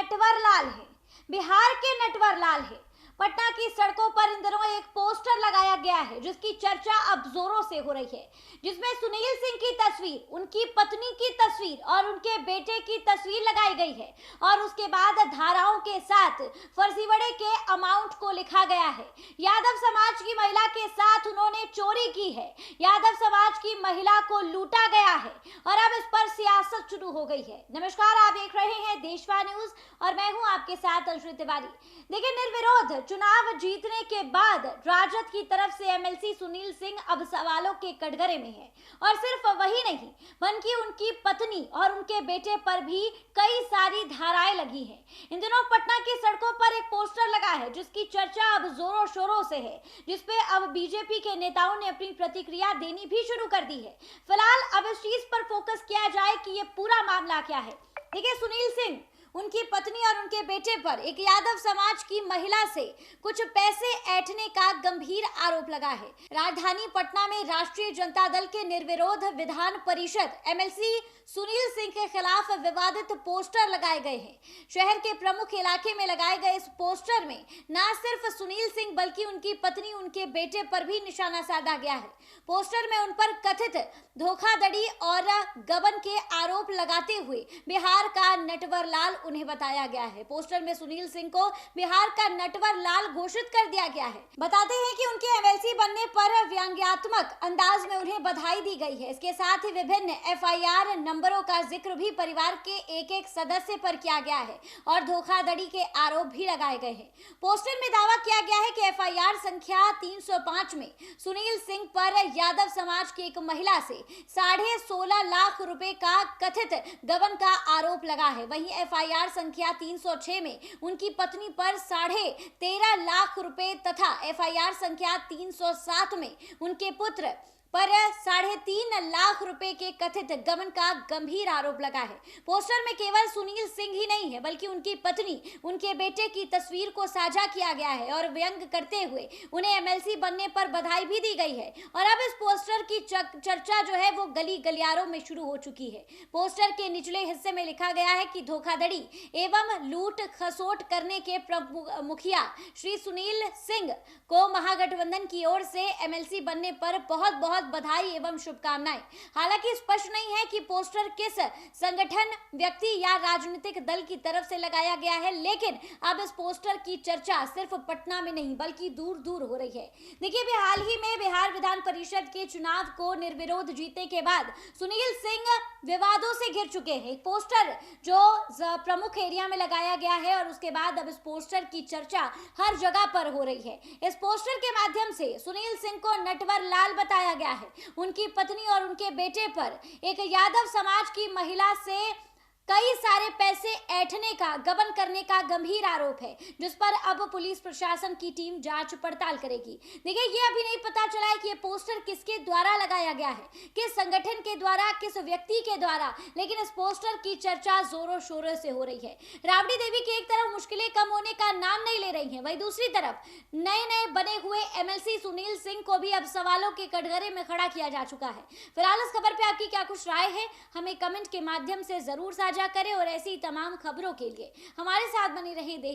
नटवर लाल है, बिहार के नटवर लाल है। पटना की सड़कों पर इन दिनों एक पोस्टर लगाया गया है जिसकी चर्चा अब जोरों से हो रही है, जिसमें सुनील सिंह की तस्वीर, उनकी पत्नी की तस्वीर और उनके बेटे की तस्वीर लगाई गई है और उसके बाद धाराओं के साथ फर्जीवाड़े के अमाउंट को लिखा गया है। यादव समाज की महिला के साथ उन्होंने चोरी की है, यादव समाज की महिला को लूटा गया है और अब इस पर सियासत शुरू हो गई है। नमस्कार, आप देख रहे हैं देशवा न्यूज और मैं हूं आपके साथ अंशु तिवारी। देखिए, निर्विरोध चुनाव जीतने के बाद राजद की तरफ से एमएलसी सुनील सिंह अब सवालों के कटघरे में है और सिर्फ वही नहीं बल्कि उनकी पत्नी और उनके बेटे पर भी कई सारी धाराएं लगी हैं। इन दिनों पटना की सड़कों पर एक पोस्टर लगा है जिसकी चर्चा अब जोरों शोरों से है, जिसपे अब बीजेपी के नेताओं ने अपनी प्रतिक्रिया देनी भी शुरू कर दी है। फिलहाल अब इस चीज पर फोकस किया जाए कि ये पूरा मामला क्या है। देखिए, सुनील सिंह, उनकी पत्नी और उनके बेटे पर एक यादव समाज की महिला से कुछ पैसे ऐंठने का गंभीर आरोप लगा है। राजधानी पटना में राष्ट्रीय जनता दल के निर्विरोध विधान परिषद एमएलसी सुनील सिंह के खिलाफ विवादित पोस्टर लगाए गए हैं। शहर के प्रमुख इलाके में लगाए गए इस पोस्टर में न सिर्फ सुनील सिंह बल्कि उनकी पत्नी, उनके बेटे पर भी निशाना साधा गया है। पोस्टर में उन पर कथित धोखाधड़ी और गबन के आरोप लगाते हुए बिहार का नटवर लाल उन्हें बताया गया है। पोस्टर में सुनील सिंह को बिहार का नटवर लाल घोषित कर दिया गया है। बताते हैं कि उनके एमएलसी बनने पर व्यंग्यात्मक अंदाज में उन्हें बधाई दी गई है। इसके साथ ही विभिन्न एफआईआर नंबरों का जिक्र भी परिवार के एक एक सदस्य पर किया गया है और धोखाधड़ी के आरोप भी लगाए गए हैं। पोस्टर में दावा किया गया है कि एफआईआर संख्या 305 में सुनील सिंह पर यादव समाज की एक महिला से 16.5 लाख रुपए का कथित गबन का आरोप लगा है। वहीं एफआईआर संख्या 306 में उनकी पत्नी पर 13.5 लाख रुपए तथा एफआईआर संख्या 307 में उनके पुत्र पर 3.5 लाख रुपए के कथित गबन का गंभीर आरोप लगा है। पोस्टर में केवल सुनील सिंह ही नहीं है बल्कि उनकी पत्नी, उनके बेटे की तस्वीर को साझा किया गया है और व्यंग करते हुए उन्हें एमएलसी बनने पर बधाई भी दी गई है। और अब इस पोस्टर की चर्चा जो है वो गली गलियारों में शुरू हो चुकी है। पोस्टर के निचले हिस्से में लिखा गया है कि धोखाधड़ी एवं लूट खसोट करने के मुखिया श्री सुनील सिंह को महागठबंधन की ओर से एमएलसी बनने पर बहुत बहुत बधाई एवं शुभकामनाएं। हालांकि स्पष्ट नहीं है कि पोस्टर किस संगठन, व्यक्ति या राजनीतिक दल की तरफ से लगाया गया है, लेकिन अब इस पोस्टर की चर्चा सिर्फ पटना में नहीं बल्कि दूर दूर हो रही है। देखिए, अभी हाल ही में बिहार विधान परिषद के चुनाव को निर्विरोध जीतने के बाद सुनील सिंह विवादों से घिर चुके हैं। एक पोस्टर जो प्रमुख एरिया में लगाया गया है और उसके बाद अब इस पोस्टर की चर्चा हर जगह पर हो रही है। इस पोस्टर के माध्यम से सुनील सिंह को नटवर लाल बताया गया है। उनकी पत्नी और उनके बेटे पर एक यादव समाज की महिला से कई सारे पैसे ऐंठने का, गबन करने का गंभीर आरोप है, जिस पर अब पुलिस प्रशासन की टीम जांच पड़ताल करेगी। देखिए, ये अभी नहीं पता चला है कि ये पोस्टर किसके द्वारा लगाया गया है, किस संगठन के द्वारा, किस व्यक्ति के द्वारा, लेकिन इस पोस्टर की चर्चा जोरों शोरों से हो रही है। राबड़ी देवी की एक तरफ मुश्किलें कम होने का नाम नहीं ले रही हैं, वहीं दूसरी तरफ नए नए बने हुए एमएलसी सुनील सिंह को भी अब सवालों के कटघरे में खड़ा किया जा चुका है। फिलहाल इस खबर पर आपकी क्या कुछ राय है, हमें कमेंट के माध्यम से जरूर साझा करें और ऐसी तमाम खबरों के लिए हमारे साथ बने रहें।